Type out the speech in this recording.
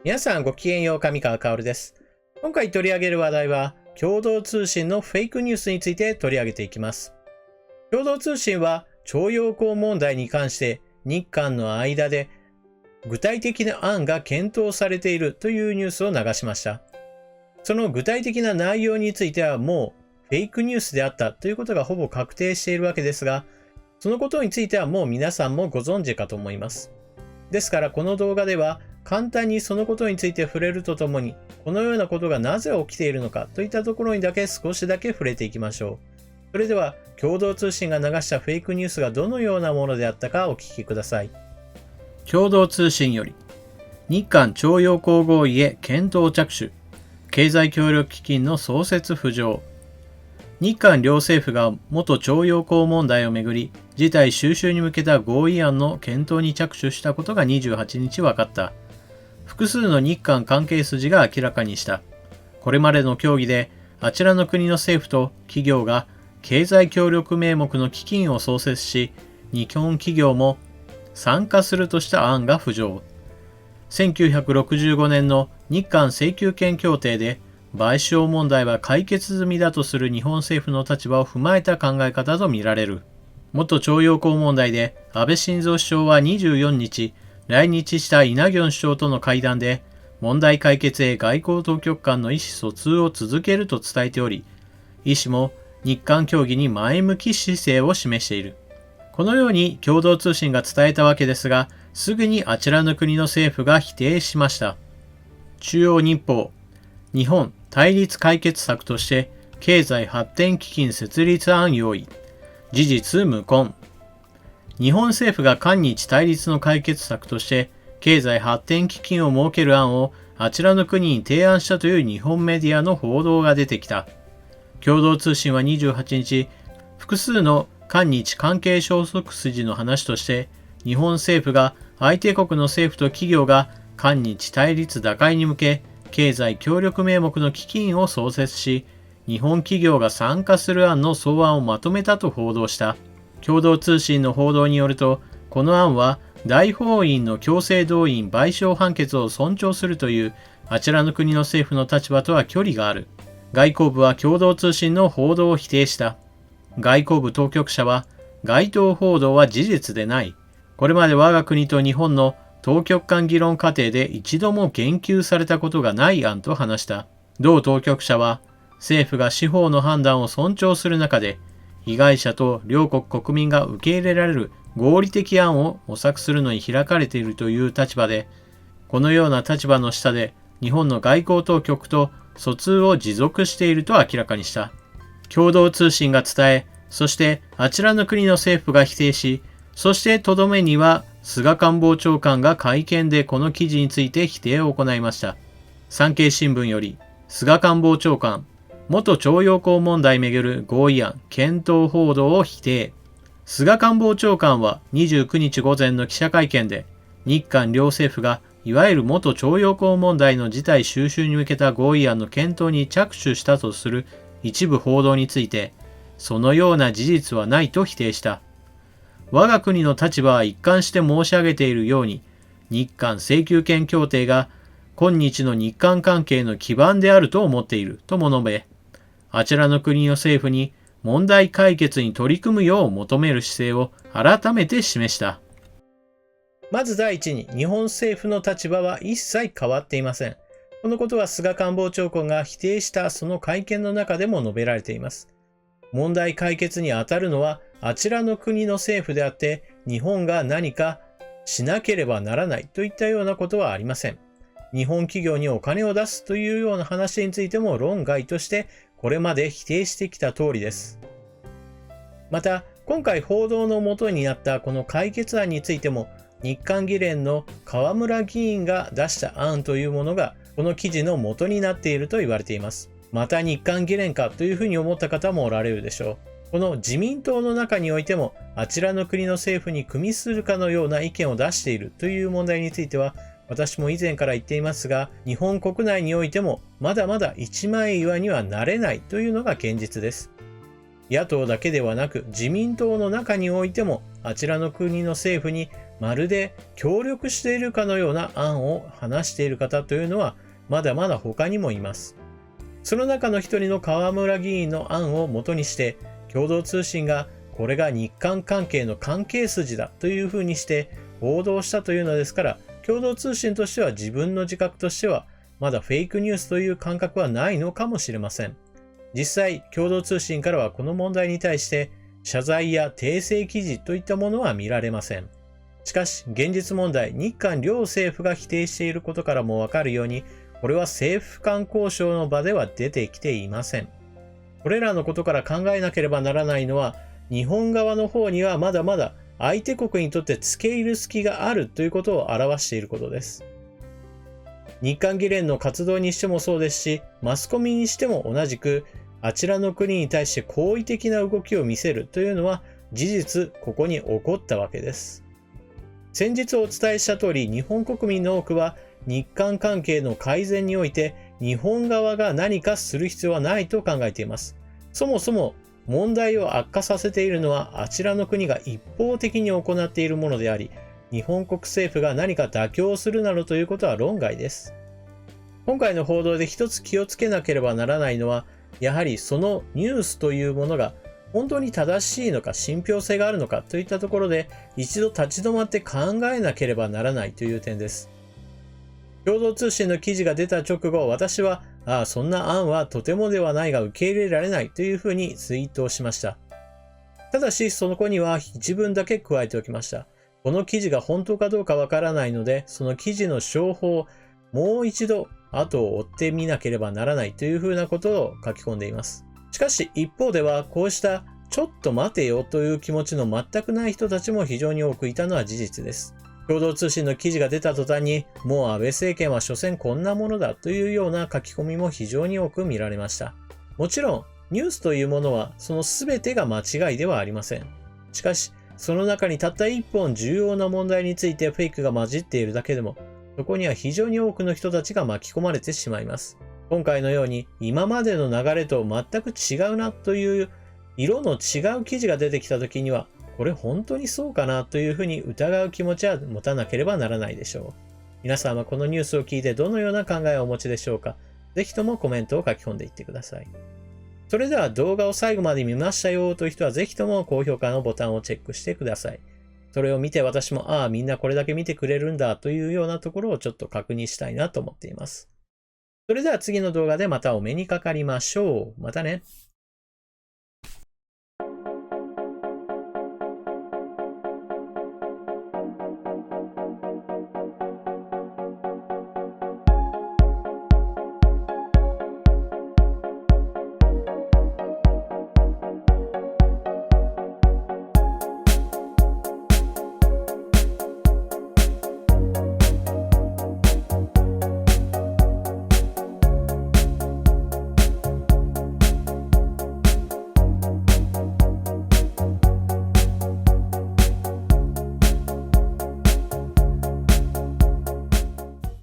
皆さんごきげんよう、上川薫です。今回取り上げる話題は、共同通信のフェイクニュースについて取り上げていきます。共同通信は、徴用工問題に関して日韓の間で具体的な案が検討されているというニュースを流しました。その具体的な内容についてはもうフェイクニュースであったということがほぼ確定しているわけですが、そのことについてはもう皆さんもご存知かと思います。ですからこの動画では簡単にそのことについて触れるとともに、このようなことがなぜ起きているのかといったところにだけ少しだけ触れていきましょう。それでは共同通信が流したフェイクニュースがどのようなものであったかお聞きください。共同通信より、日韓徴用工合意へ検討着手、経済協力基金の創設浮上。日韓両政府が元徴用工問題をめぐり、事態収拾に向けた合意案の検討に着手したことが28日分かった。複数の日韓関係筋が明らかにした。これまでの協議で、あちらの国の政府と企業が経済協力名目の基金を創設し、日本企業も参加するとした案が浮上。1965年の日韓請求権協定で賠償問題は解決済みだとする日本政府の立場を踏まえた考え方とみられる。元徴用工問題で安倍晋三首相は24日、来日したイ・ナギョン首相との会談で問題解決へ外交当局間の意思疎通を続けると伝えており、イ氏も日韓協議に前向き姿勢を示している。このように共同通信が伝えたわけですが、すぐにあちらの国の政府が否定しました。中央日報、日本対立解決策として経済発展基金設立案用意。事実無根。日本政府が韓日対立の解決策として経済発展基金を設ける案をあちらの国に提案したという日本メディアの報道が出てきた。共同通信は28日、複数の韓日関係消息筋の話として、日本政府が相手国の政府と企業が韓日対立打開に向け、経済協力名目の基金を創設し、日本企業が参加する案の草案をまとめたと報道した。共同通信の報道によると、この案は大法院の強制動員賠償判決を尊重するというあちらの国の政府の立場とは距離がある。外交部は共同通信の報道を否定した。外交部当局者は、該当報道は事実でない。これまで我が国と日本の当局間議論過程で一度も言及されたことがない案と話した。同当局者は、政府が司法の判断を尊重する中で、被害者と両国国民が受け入れられる合理的案を模索するのに開かれているという立場で、このような立場の下で日本の外交当局と疎通を持続していると明らかにした。共同通信が伝え、そしてあちらの国の政府が否定し、そしてとどめには菅官房長官が会見でこの記事について否定を行いました。産経新聞より、菅官房長官、元徴用工問題めぐる合意案検討報道を否定。菅官房長官は29日午前の記者会見で、日韓両政府がいわゆる元徴用工問題の事態収拾に向けた合意案の検討に着手したとする一部報道について、そのような事実はないと否定した。我が国の立場は一貫して申し上げているように、日韓請求権協定が今日の日韓関係の基盤であると思っているとも述べ、あちらの国の政府に問題解決に取り組むよう求める姿勢を改めて示した。まず第一に、日本政府の立場は一切変わっていません。このことは菅官房長官が否定したその会見の中でも述べられています。問題解決に当たるのはあちらの国の政府であって、日本が何かしなければならないといったようなことはありません。日本企業にお金を出すというような話についても論外としてこれまで否定してきた通りです。また、今回報道の元になったこの解決案についても、日韓議連の河村議員が出した案というものがこの記事の元になっていると言われています。また日韓議連かというふうに思った方もおられるでしょう。この自民党の中においても、あちらの国の政府に組みするかのような意見を出しているという問題については、私も以前から言っていますが、日本国内においてもまだまだ一枚岩にはなれないというのが現実です。野党だけではなく自民党の中においてもあちらの国の政府にまるで協力しているかのような案を話している方というのはまだまだ他にもいます。その中の一人の河村議員の案を元にして共同通信がこれが日韓関係の関係筋だというふうにして報道したというのですから、共同通信としては自分の自覚としてはまだフェイクニュースという感覚はないのかもしれません。実際、共同通信からはこの問題に対して謝罪や訂正記事といったものは見られません。しかし、現実問題、日韓両政府が否定していることからもわかるように、これは政府間交渉の場では出てきていません。これらのことから考えなければならないのは、日本側の方にはまだまだ相手国にとって付け入る隙があるということを表していることです。日韓議連の活動にしてもそうですし、マスコミにしても同じく、あちらの国に対して好意的な動きを見せるというのは事実ここに起こったわけです。先日お伝えした通り、日本国民の多くは日韓関係の改善において日本側が何かする必要はないと考えています。そもそも問題を悪化させているのはあちらの国が一方的に行っているものであり、日本国政府が何か妥協するなどということは論外です。今回の報道で一つ気をつけなければならないのは、やはりそのニュースというものが本当に正しいのか信憑性があるのかといったところで一度立ち止まって考えなければならないという点です。共同通信の記事が出た直後、私はそんな案はとてもではないが受け入れられないというふうにツイートをしました。ただしその子には一文だけ加えておきました。この記事が本当かどうかわからないので、その記事の商法をもう一度後を追ってみなければならないというふうなことを書き込んでいます。しかし一方ではこうしたちょっと待てよという気持ちの全くない人たちも非常に多くいたのは事実です。共同通信の記事が出た途端にもう安倍政権は所詮こんなものだというような書き込みも非常に多く見られました。もちろんニュースというものはその全てが間違いではありません。しかしその中にたった一本重要な問題についてフェイクが混じっているだけでもそこには非常に多くの人たちが巻き込まれてしまいます。今回のように今までの流れと全く違うなという色の違う記事が出てきた時には、これ本当にそうかなというふうに疑う気持ちは持たなければならないでしょう。皆さんはこのニュースを聞いてどのような考えをお持ちでしょうか。ぜひともコメントを書き込んでいってください。それでは動画を最後まで見ましたよという人はぜひとも高評価のボタンをチェックしてください。それを見て私もみんなこれだけ見てくれるんだというようなところをちょっと確認したいなと思っています。それでは次の動画でまたお目にかかりましょう。またね。